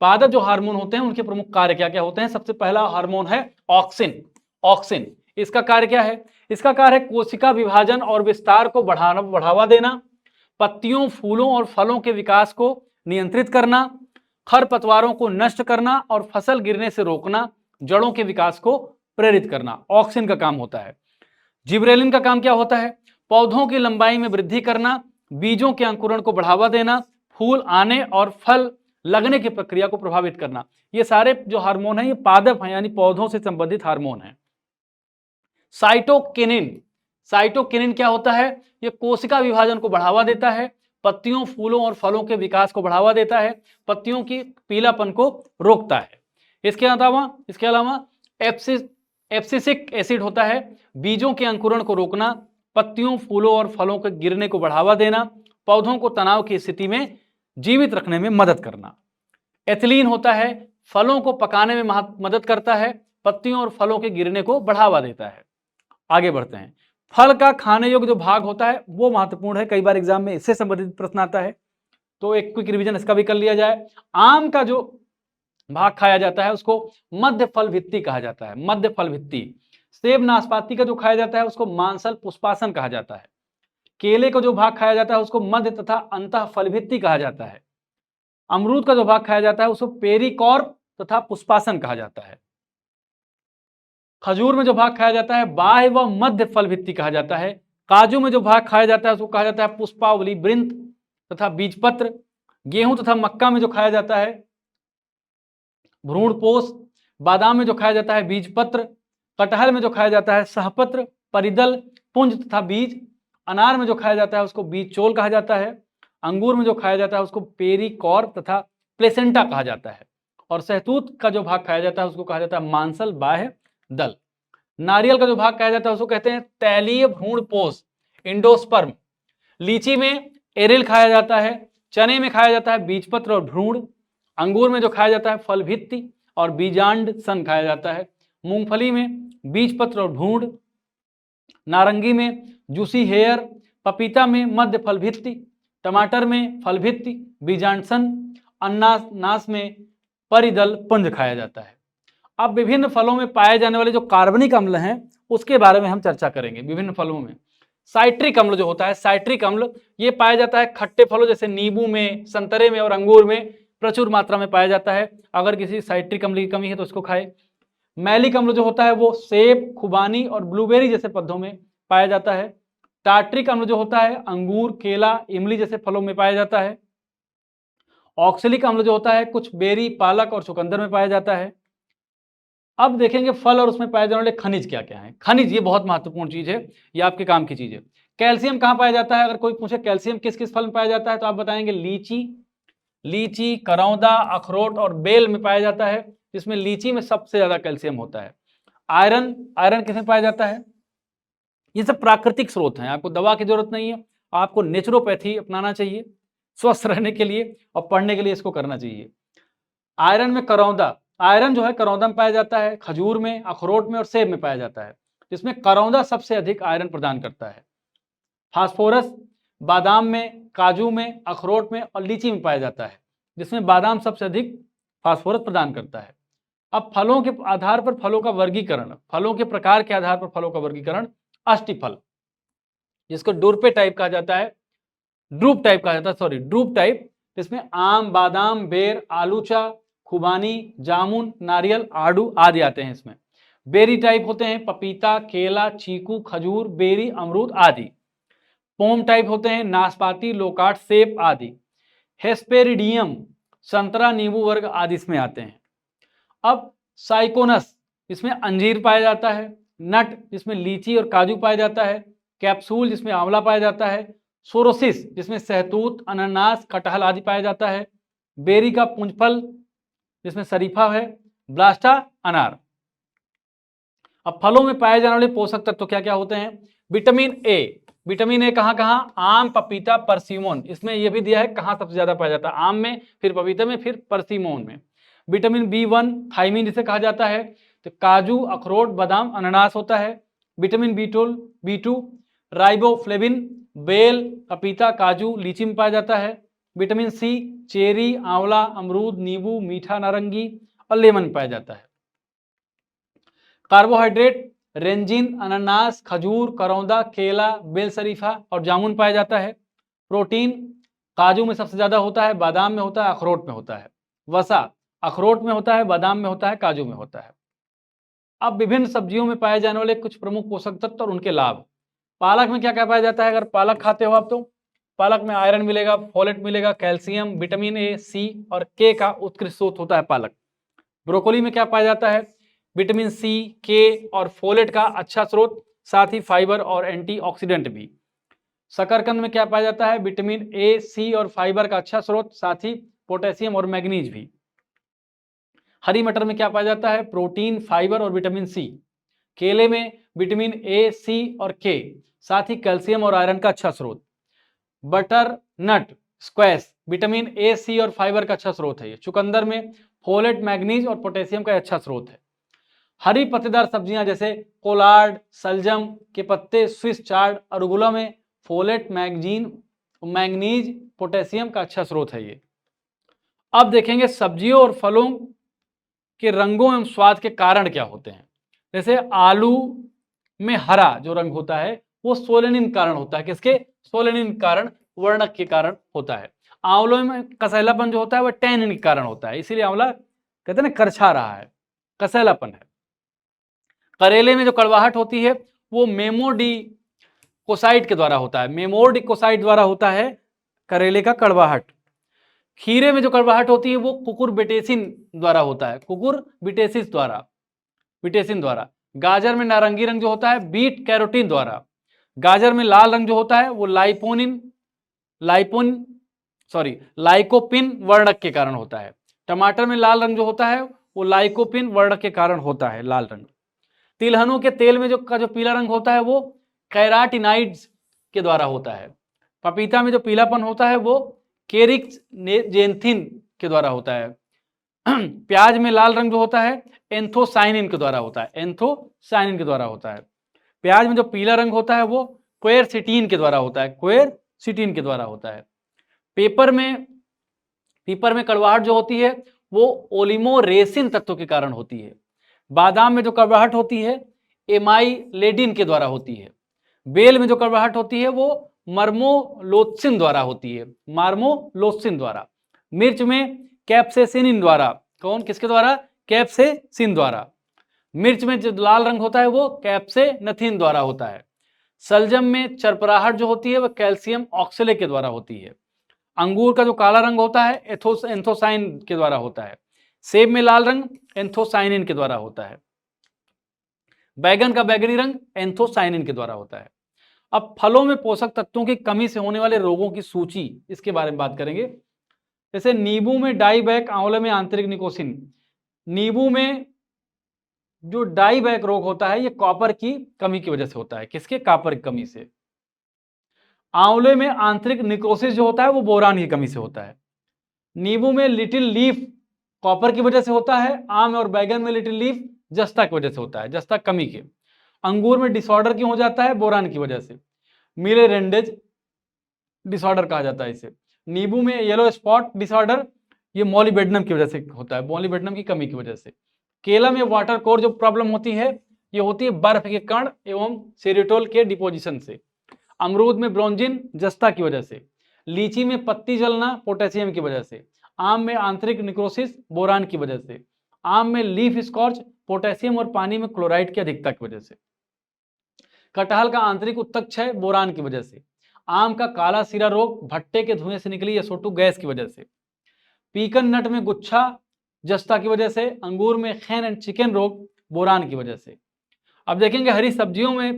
पादप जो हार्मोन होते हैं उनके प्रमुख कार्य क्या क्या होते हैं? सबसे पहला हार्मोन है ऑक्सिन। इसका कार्य क्या है? इसका कार्य है कोशिका विभाजन और विस्तार को बढ़ावा देना, पत्तियों, फूलों और फलों के विकास को नियंत्रित करना, खरपतवारों को नष्ट करना और फसल गिरने से रोकना, जड़ों के विकास को प्रेरित करना। ऑक्सिन का काम होता है। जिबरेलिन का काम क्या होता है? पौधों की लंबाई में वृद्धि करना, बीजों के अंकुरण को बढ़ावा देना, फूल आने और फल लगने की प्रक्रिया को प्रभावित करना। ये सारे जो हार्मोन हैं ये पादप हैं, यानी पौधों से संबंधित हार्मोन हैं। साइटोकिनिन, साइटोकिनिन क्या होता है? ये कोशिका विभाजन को बढ़ावा देता है, पत्तियों, फूलों और फलों के विकास को बढ़ावा देता है, पत्तियों की पीलापन को रोकता है। इसके अलावा एब्सिसिक एसिड होता है, बीजों के अंकुरण को रोकना, पत्तियों, फूलों और फलों के गिरने को बढ़ावा देना, पौधों को तनाव की स्थिति में जीवित रखने में मदद करना। एथिलीन होता है, फलों को पकाने में मदद करता है, पत्तियों और फलों के गिरने को बढ़ावा देता है। आगे बढ़ते हैं। फल का खाने योग्य जो भाग होता है वो महत्वपूर्ण है, कई बार एग्जाम में इससे संबंधित प्रश्न आता है, तो एक क्विक रिवीजन इसका भी कर लिया जाए। आम का जो भाग खाया जाता है उसको मध्य फल भित्ति कहा जाता है, मध्य फल भित्ति। सेब, नाशपाती का जो खाया जाता है उसको मांसल पुष्पासन कहा जाता है। केले का जो भाग खाया जाता है उसको मध्य तथा अंतः फल भित्ति कहा जाता है। अमरूद का जो भाग खाया जाता है उसको पेरिकॉर्प तथा पुष्पासन कहा जाता है। खजूर में जो भाग खाया जाता है बाह्य व मध्य फल भित्ति कहा जाता है। काजू में जो भाग खाया जाता है उसको कहा जाता है पुष्पावली, वृंत तथा बीजपत्र। गेहूं तथा मक्का में जो खाया जाता है भ्रूणपोष। बादाम में जो खाया जाता है बीजपत्र। कटहल में जो खाया जाता है सहपत्र, परिदल, पुंज तथा बीज। अनार में जो खाया जाता है उसको बीज चोल कहा जाता है। अंगूर में जो खाया जाता है उसको पेरिकॉर्प तथा प्लेसेंटा कहा जाता है। और सहतूत का जो भाग खाया जाता है उसको कहा जाता है मांसल बाह्य दल। नारियल का जो भाग खाया जाता है उसको कहते हैं तैलीय भ्रूणपोष, इंडोस्पर्म। लीची में एरिल खाया जाता है। चने में खाया जाता है बीजपत्र और भ्रूण। अंगूर में जो खाया जाता है फल भित्ति और बीजांड सन खाया जाता है। मूंगफली में बीजपत्र और भ्रूण। नारंगी में जूसी हेयर। पपीता में मध्य फल भित्ति। टमाटर में फल भित्ति बीजांड सन। अनानास में परिदल पुंज खाया जाता है। अब विभिन्न फलों में पाए जाने वाले जो कार्बनिक अम्ल हैं उसके बारे में हम चर्चा करेंगे। विभिन्न फलों में साइट्रिक अम्ल जो होता है, साइट्रिक अम्ल ये पाया जाता है खट्टे फलों जैसे नींबू में, संतरे में और अंगूर में प्रचुर मात्रा में पाया जाता है। अगर किसी साइट्रिक अम्ल की कमी है तो इसको खाए। मैलिक अम्ल जो होता है वो सेब, खुबानी और ब्लूबेरी जैसे पौधों में पाया जाता है। टार्ट्रिक अम्ल जो होता है अंगूर, केला, इमली जैसे फलों में पाया जाता है। ऑक्सैलिक अम्ल जो होता है कुछ बेरी, पालक और चुकंदर में पाया जाता है। अब देखेंगे फल और उसमें पाए जाने वाले खनिज क्या क्या है। खनिज ये बहुत महत्वपूर्ण चीज है, ये आपके काम की चीज है। कैल्शियम कहाँ पाया जाता है? अगर कोई पूछे कैल्शियम किस किस फल में पाया जाता है तो आप बताएंगे लीची, करौंदा, अखरोट और बेल में पाया जाता है, जिसमें लीची में सबसे ज्यादा कैल्शियम होता है। आयरन किसमें पाया जाता है? ये सब प्राकृतिक स्रोत हैं, आपको दवा की जरूरत नहीं है, आपको नेचुरोपैथी अपनाना चाहिए स्वस्थ रहने के लिए और पढ़ने के लिए इसको करना चाहिए। आयरन में करौंदा, आयरन जो है करौंदा में पाया जाता है, खजूर में, अखरोट में और सेब में पाया जाता है, जिसमें करौंदा सबसे अधिक आयरन प्रदान करता है। फास्फोरस बादाम में, काजू में, अखरोट में और लीची में पाया जाता है, जिसमें बादाम सबसे अधिक फास्फोरस प्रदान करता है। अब फलों के आधार पर फलों का वर्गीकरण, फलों के प्रकार के आधार पर फलों का वर्गीकरण। अष्टिफल जिसको डुरपे टाइप कहा जाता है, ड्रूप टाइप, जिसमें आम, बादाम, बेर, आलूचा, खुबानी, जामुन, नारियल, आड़ू आदि आते हैं इसमें। बेरी टाइप होते हैं पपीता, केला, चीकू, खजूर, बेरी, अमरूद आदि। पोम टाइप होते हैं नाशपाती, लोकाट, सेब आदि। हेस्पेरिडियम संतरा, नींबू वर्ग आदि इसमें आते हैं। अब साइकोनस इसमें अंजीर पाया जाता है। नट जिसमें लीची और काजू पाया जाता है। कैप्सूल जिसमें आंवला पाया जाता है। सोरोसिस जिसमें सहतूत, अनानास, कटहल आदि पाया जाता है। बेरी का पुंजफल जिसमें शरीफा है। ब्लास्टा अनार। अब फलों में पाए जाने वाले पोषक तत्व क्या क्या होते हैं? विटामिन ए कहाँ कहाँ? आम, पपीता, परसिमोन। इसमें यह भी दिया है कहाँ सबसे ज्यादा पाया जाता है, आम में, फिर पपीते में, फिर परसिमोन में। विटामिन B1 थाइमिन जिसे कहा जाता है, तो काजू, अखरोट, बादाम, अनानास होता है। विटामिन B2 राइबोफ्लेविन बेल, पपीता, काजू, लीची में पाया जाता है। विटामिन C चेरी, आंवला, अमरूद, नींबू, मीठा नारंगी और लेमन में पाया जाता है। कार्बोहाइड्रेट रेंजिन, अनानास, खजूर, करौंदा, केला, बेल शरीफा और जामुन पाया जाता है। प्रोटीन काजू में सबसे ज्यादा होता है, बादाम में होता है, अखरोट में होता है। वसा अखरोट में होता है, बादाम में होता है, काजू में होता है। अब विभिन्न सब्जियों में पाए जाने वाले कुछ प्रमुख पोषक तत्व और उनके लाभ। पालक में क्या क्या पाया जाता है? अगर पालक खाते हो आप तो पालक में आयरन मिलेगा, फोलेट मिलेगा, कैल्शियम, विटामिन ए, सी और के का उत्कृष्ट स्रोत होता है पालक। ब्रोकोली में क्या पाया जाता है? विटामिन सी, के और फोलेट का अच्छा स्रोत, साथ ही फाइबर और एंटीऑक्सीडेंट भी। शकरकंद में क्या पाया जाता है? विटामिन ए, सी और फाइबर का अच्छा स्रोत, साथ ही पोटेशियम और मैग्नीज भी। हरी मटर में क्या पाया जाता है? प्रोटीन, फाइबर और विटामिन सी। केले में विटामिन ए, सी और के, साथ ही कैल्शियम और आयरन का अच्छा स्रोत। Butternut, squash vitamin A, C और फाइबर का अच्छा स्रोत है। चुकंदर में फोलेट, मैग्नीज और पोटेशियम का अच्छा स्रोत है। हरी पत्तेदार सब्जियां जैसे कोलार्ड, सलजम के पत्ते, स्विस चार्ड, अरुगुला में फोलेट, मैग्नीज, पोटेशियम का अच्छा स्रोत है ये। अब देखेंगे सब्जियों और फलों के रंगों एवं स्वाद के कारण क्या होते हैं। जैसे आलू में हरा जो रंग होता है वो सोलेनिन कारण होता है। किसके? सोलेनिन कारण, वर्णक के कारण होता है। आंवलों में कसैलापन जो होता है वह टैनिन के कारण होता है, इसीलिए आंवला कहते हैं ना करछा रहा है, कसैलापन है। करेले में जो कड़वाहट होती है वो मेमोडिकोसाइड के द्वारा होता है, मेमोडिकोसाइड द्वारा होता है करेले का कड़वाहट। खीरे में जो कड़वाहट होती है वो कुकुरबिटेसिन द्वारा होता है, कुकुरबिटेसिस द्वारा, बिटेसिन द्वारा। गाजर में नारंगी रंग जो होता है बीट कैरोटीन द्वारा। गाजर में लाल रंग जो होता है वो लाइकोपिन वर्णक के कारण होता है। टमाटर में लाल रंग जो होता है वो लाइकोपिन वर्णक के कारण होता है, लाल रंग। तिलहनों के तेल में जो पीला रंग होता है वो कैराटिनाइड्स के द्वारा होता है। पपीता में जो पीलापन होता है वो केरिक्जेंथिन के द्वारा होता है। प्याज में लाल रंग जो होता है एंथोसाइनिन के द्वारा होता है, एंथोसाइनिन के द्वारा होता है। प्याज में जो पीला रंग होता है वो क्वेरसिटीन के द्वारा होता है, क्वेरसिटीन के द्वारा होता है। पीपर में कड़वाहट जो होती है वो ओलिमोरेसिन तत्व के कारण होती है। बादाम में जो कड़वाहट होती है एमाइलेडिन के द्वारा होती है। बेल में जो कड़वाहट होती है वो मर्मोलोत्सिन द्वारा होती है, मार्मोलोत्सिन द्वारा। मिर्च में कैप्सेसिन द्वारा, कौन किसके द्वारा? कैप्सेसिन द्वारा। मिर्च में जो लाल रंग होता है वो कैप्सेनथिन द्वारा होता है। सलजम में चरपराहट जो होती है वह कैल्शियम ऑक्सलेट के द्वारा होती है। अंगूर का जो काला रंग होता है एंथोसाइन के द्वारा होता है। सेब में लाल रंग एंथोसाइनिन के द्वारा होता है। बैगन का बैगनी रंग एंथोसाइनिन के द्वारा होता है। अब फलों में पोषक तत्वों की कमी से होने वाले रोगों की सूची, इसके बारे में बात करेंगे। जैसे नींबू में डाईबैक, आंवले में आंतरिक निकोसिन। नींबू में जो डाईबैक रोग होता है ये कॉपर की कमी की वजह से होता है। किसके? कॉपर की कमी से। आंवले में आंतरिक निकोसिस जो होता है वो बोरान की कमी से होता है। नींबू में लिटिल लीफ कॉपर की वजह से होता है। आम और बैगन में लिटिल लीफ जस्ता की वजह से होता है, जस्ता कमी के। अंगूर में डिसऑर्डर क्यों हो जाता है? बोरान की वजह से, मिले रेंडेज डिसऑर्डर कहा जाता है इसे। नींबू में येलो स्पॉट डिसऑर्डर ये मॉलिबेडनम की वजह से होता है, मॉलिबेडनम की कमी की वजह से। केला में वाटर कोर जो प्रॉब्लम होती है ये होती है बर्फ के कण एवं सेरोटोल के डिपोजिशन से। अमरूद में ब्रोंजिन जस्ता की वजह से। लीची में पत्ती जलना पोटेशियम की वजह से। आम में आंतरिक निक्रोसिस बोरान की वजह से। आम में लीफ स्कॉर्च पोटेशियम और पानी में क्लोराइड की अधिकता की वजह से। कटहल का आंतरिक उत्तक क्षय बोरान की वजह से। आम का काला सिरा रोग भट्टे के धुएं से निकली SO2 गैस की वजह से। पीकन नट में गुच्छा जस्ता की वजह से। अंगूर में खैन एंड चिकन रोग बोरान की वजह से। अब देखेंगे हरी सब्जियों में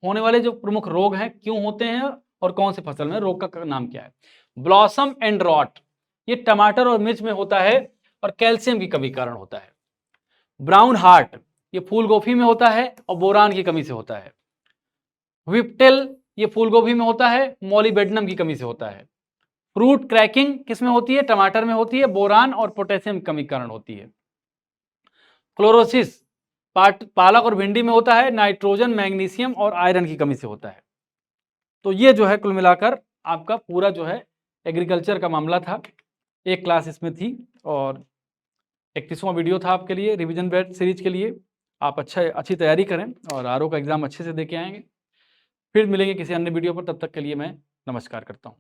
होने वाले जो प्रमुख रोग हैं क्यों होते हैं और कौन सी फसल में रोग का नाम क्या है। ब्लॉसम एंड रॉट ये टमाटर और मिर्च में होता है और कैल्शियम की कमी कारण होता है। ब्राउन हार्ट ये फूल गोभी में होता है और बोरान की कमी से होता है। विप्टेल ये फूल गोभी में होता है, मॉलिबेडनम की कमी से होता है। फ्रूट क्रैकिंग किस में होती है? टमाटर में होती है, बोरान और पोटेशियम की कमी कारण होती है। क्लोरोसिस पालक और भिंडी में होता है, नाइट्रोजन, मैग्नीशियम और आयरन की कमी से होता है। तो ये जो है कुल मिलाकर आपका पूरा जो है एग्रीकल्चर का मामला था। एक क्लास इसमें थी और 31वां वीडियो था आपके लिए रिवीजन बैच सीरीज के लिए। आप अच्छी तैयारी करें और आरओ का एग्ज़ाम अच्छे से दे के आएँगे। फिर मिलेंगे किसी अन्य वीडियो पर, तब तक के लिए मैं नमस्कार करता हूँ।